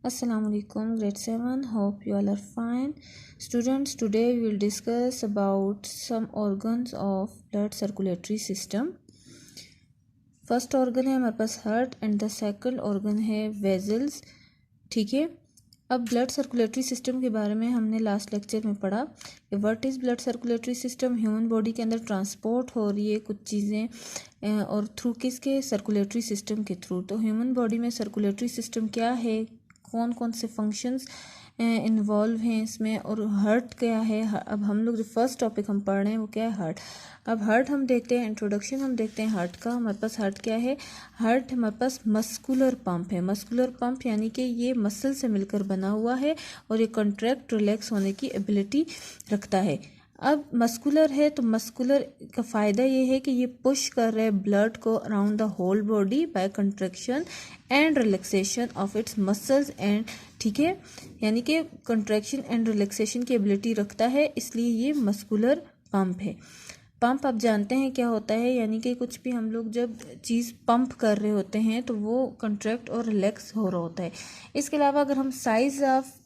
Assalamualaikum, grade 7. Hope you all are fine. Students, today we will discuss about some organs of blood circulatory system. First organ है हमारे पास heart and the second organ है vessels. ठीक है. अब blood circulatory system के बारे में हमने लास्ट लेक्चर में पढ़ा कि what is blood circulatory system. Human body के अंदर ट्रांसपोर्ट हो रही है कुछ चीज़ें और थ्रू किसके, सर्कुलेटरी सिस्टम के थ्रू. तो ह्यूमन बॉडी में सर्कुलेटरी सिस्टम क्या है, कौन कौन से फंक्शंस इन्वॉल्व हैं इसमें, और हार्ट क्या है. अब हम लोग जो फर्स्ट टॉपिक हम पढ़ रहे हैं वो क्या है, हार्ट. अब हार्ट हम देखते हैं, इंट्रोडक्शन हम देखते हैं हार्ट का. हमारे पास हार्ट क्या है. हार्ट हमारे पास मस्कुलर पंप है. मस्कुलर पंप यानी कि ये मसल से मिलकर बना हुआ है और ये कॉन्ट्रैक्ट रिलैक्स होने की एबिलिटी रखता है. अब मस्कुलर है तो मस्कुलर का फ़ायदा ये है कि ये पुश कर रहा है ब्लड को around the whole body by contraction and relaxation of its muscles and. ठीक है, यानी कि कंट्रैक्शन एंड रिलैक्सेशन की एबिलिटी रखता है, इसलिए ये मस्कुलर पंप है. पंप आप जानते हैं क्या होता है, यानी कि कुछ भी हम लोग जब चीज़ पंप कर रहे होते हैं तो वो कंट्रैक्ट और रिलैक्स हो रहा होता है. इसके अलावा अगर हम साइज़ ऑफ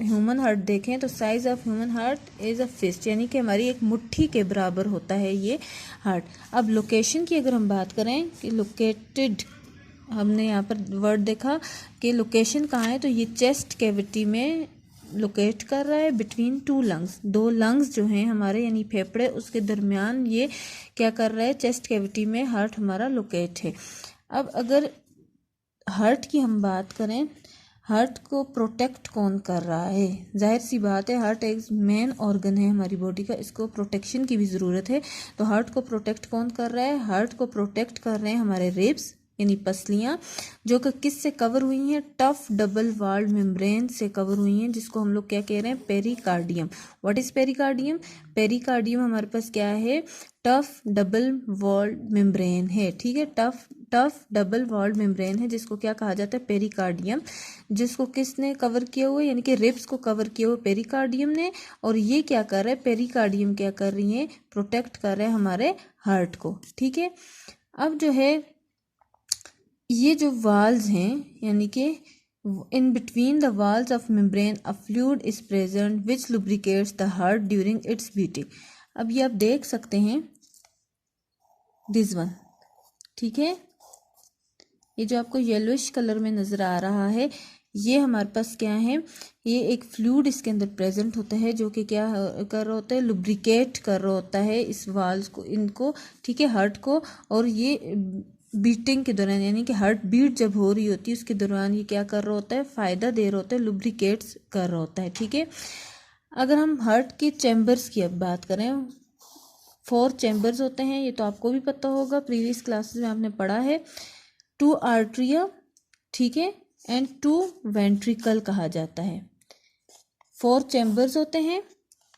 ह्यूमन हार्ट देखें तो size of human heart is a fist, यानी कि हमारी एक मुट्ठी के बराबर होता है ये हार्ट. अब लोकेशन की अगर हम बात करें कि लोकेटेड, हमने यहाँ पर वर्ड देखा कि लोकेशन कहाँ है, तो ये चेस्ट कैविटी में लोकेट कर रहा है बिटवीन टू लंग्स. दो लंग्स जो हैं हमारे यानी फेफड़े, उसके दरमियान ये क्या कर रहा है, चेस्ट कैविटी में हार्ट हमारा लोकेट है. अब अगर हार्ट की हम बात करें, हार्ट को प्रोटेक्ट कौन कर रहा है. जाहिर सी बात है, हार्ट एक मेन ऑर्गन है हमारी बॉडी का, इसको प्रोटेक्शन की भी ज़रूरत है. तो हार्ट को प्रोटेक्ट कौन कर रहा है, हार्ट को प्रोटेक्ट कर रहे हैं हमारे रिब्स यानी पसलियाँ, जो कि किस से कवर हुई हैं, टफ डबल वॉल्ड मेम्ब्रेन से कवर हुई हैं, जिसको हम लोग क्या कह रहे हैं, pericardium. What is pericardium. Pericardium हमारे पास क्या है, टफ डबल वॉल्ड मेम्ब्रेन है. ठीक है, टफ डबल वॉल्ड मेम्ब्रेन है, जिसको क्या कहा जाता है, पेरिकार्डियम. जिसको किसने कवर किया हुआ है, यानी कि रिब्स को कवर किया हुआ पेरिकार्डियम ने. और ये क्या कर रहा है, पेरिकार्डियम क्या कर रही है, प्रोटेक्ट कर रहे हैं हमारे हार्ट को. ठीक है. अब जो है ये जो वाल्स हैं, यानी कि in between the walls of membrane a fluid is present which lubricates the heart during its beating. अब ये आप देख सकते हैं दिस वन. ठीक है, ये जो आपको येलोइश कलर में नज़र आ रहा है, ये हमारे पास क्या है, ये एक फ्लूइड इसके अंदर प्रेजेंट होता है जो कि क्या कर रहा होता है, लुब्रिकेट कर रहा होता है इस वाल्स को, इनको. ठीक है, हार्ट को. और ये बीटिंग के दौरान, यानी कि हार्ट बीट जब हो रही होती है उसके दौरान ये क्या कर रहा होता है, फ़ायदा दे रहा होता है, लुब्रिकेट्स कर रहा होता है. ठीक है. अगर हम हार्ट के चैम्बर्स की अब बात करें, 4 चैम्बर्स होते हैं, ये तो आपको भी पता होगा, प्रीवियस क्लासेस में आपने पढ़ा है. 2 आर्ट्रिया, ठीक है, एंड 2 वेंट्रिकल कहा जाता है. 4 चैम्बर्स होते हैं.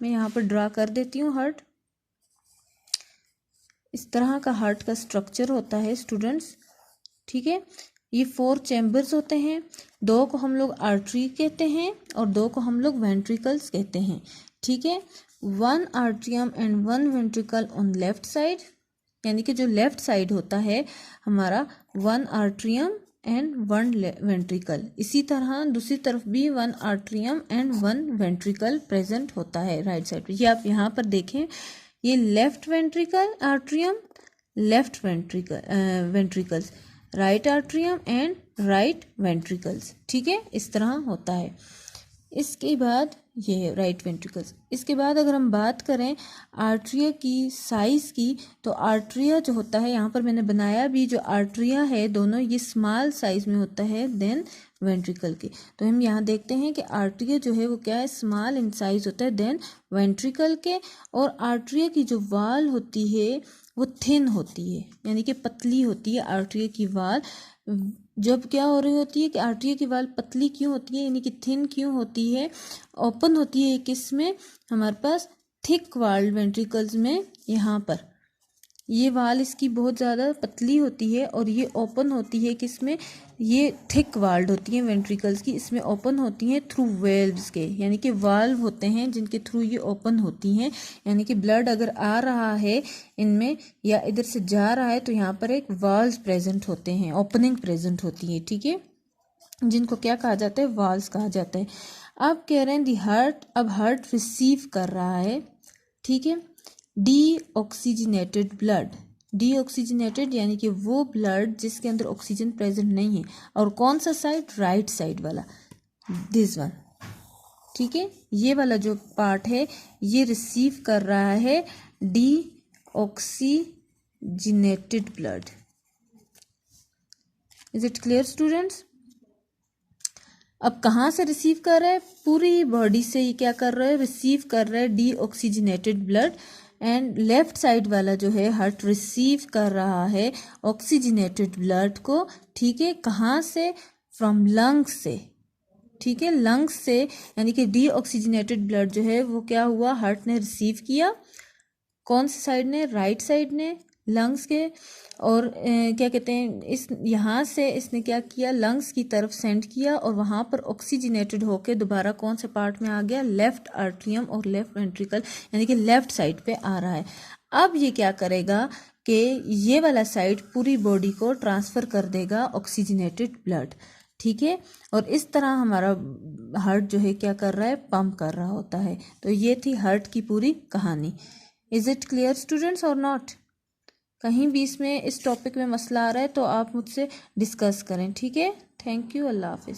मैं यहाँ पर ड्रा कर देती हूँ हार्ट. इस तरह का हार्ट का स्ट्रक्चर होता है स्टूडेंट्स. ठीक है, ये 4 चैम्बर्स होते हैं. 2 को हम लोग आर्टरी कहते हैं और 2 को हम लोग वेंट्रिकल्स कहते हैं. ठीक है, 1 atrium and 1 ventricle on left side, यानी कि जो लेफ्ट साइड होता है हमारा, 1 आर्ट्रियम एंड 1 वेंट्रिकल. इसी तरह दूसरी तरफ भी 1 आर्ट्रियम एंड 1 वेंट्रिकल प्रेजेंट होता है राइट साइड पे. ये आप यहाँ पर देखें, ये left ventricle atrium, left ventricles, right atrium and right ventricles. ठीक है, इस तरह होता है. इसके बाद ये है राइट वेंट्रिकल्स. इसके बाद अगर हम बात करें आर्ट्रिया की साइज़ की, तो आर्ट्रिया जो होता है, यहाँ पर मैंने बनाया भी, जो आर्ट्रिया है दोनों ये स्मॉल साइज़ में होता है देन वेंट्रिकल के. तो हम यहाँ देखते हैं कि आर्ट्रिया जो है वो क्या है, स्मॉल इन साइज होता है देन वेंट्रिकल के. और आर्ट्रिया की जो वाल होती है वो थिन होती है, यानी कि पतली होती है आर्ट्रिया की वाल. जब क्या हो रही होती है कि आर्ट्रिया की वाल पतली क्यों होती है, यानी कि थिन क्यों होती है, ओपन होती है किस में, हमारे पास थिक वाल्ड वेंट्रिकल्स में. यहाँ पर ये वाल इसकी बहुत ज़्यादा पतली होती है और ये ओपन होती है किस में, ये थिक वाल्ड होती है वेंट्रिकल्स की, इसमें ओपन होती हैं थ्रू वेल्व्स के, यानी कि वाल्व होते हैं जिनके थ्रू ये ओपन होती हैं. यानी कि ब्लड अगर आ रहा है इनमें या इधर से जा रहा है तो यहाँ पर एक वाल्व प्रेजेंट होते हैं, ओपनिंग प्रेजेंट होती है. ठीक है, जिनको क्या कहा जाता है, वाल्स कहा जाता है। अब कह रहे हैं दी हार्ट, अब हार्ट रिसीव कर रहा है, ठीक है, डीऑक्सीजनेटेड ब्लड। डीऑक्सीजनेटेड यानी कि वो ब्लड जिसके अंदर ऑक्सीजन प्रेजेंट नहीं है, और कौन सा साइड, राइट साइड वाला, दिस वन, ठीक है, ये वाला जो पार्ट है ये रिसीव कर रहा है deoxygenated blood. Is it clear students? अब कहाँ से रिसीव कर रहा है, पूरी बॉडी से ये क्या कर रहा है, रिसीव कर रहा है deoxygenated blood. And left side वाला जो है हार्ट रिसीव कर रहा है ऑक्सीजनेटेड ब्लड को, ठीक है, कहाँ से, फ्रॉम लंग्स से, ठीक है, लंग्स से, यानी कि डीऑक्सीजनेटेड ब्लड जो है वो क्या हुआ, हार्ट ने रिसीव किया, कौन से साइड ने, राइट साइड ने, लंग्स के, और क्या कहते हैं, इस यहाँ से इसने क्या किया, लंग्स की तरफ सेंड किया, और वहाँ पर ऑक्सीजनेटेड होके दोबारा कौन से पार्ट में आ गया, लेफ्ट आर्ट्रियम और लेफ्ट वेंट्रिकल, यानी कि लेफ्ट साइड पे आ रहा है। अब ये क्या करेगा कि ये वाला साइड पूरी बॉडी को ट्रांसफ़र कर देगा ऑक्सीजनेटेड ब्लड, ठीक है, और इस तरह हमारा हार्ट जो है क्या कर रहा है, पंप कर रहा होता है। तो ये थी हार्ट की पूरी कहानी। इज इट क्लियर स्टूडेंट्स और नॉट? कहीं भी इसमें इस टॉपिक में मसला आ रहा है तो आप मुझसे डिस्कस करें, ठीक है। थैंक यू, अल्लाह हाफिज़।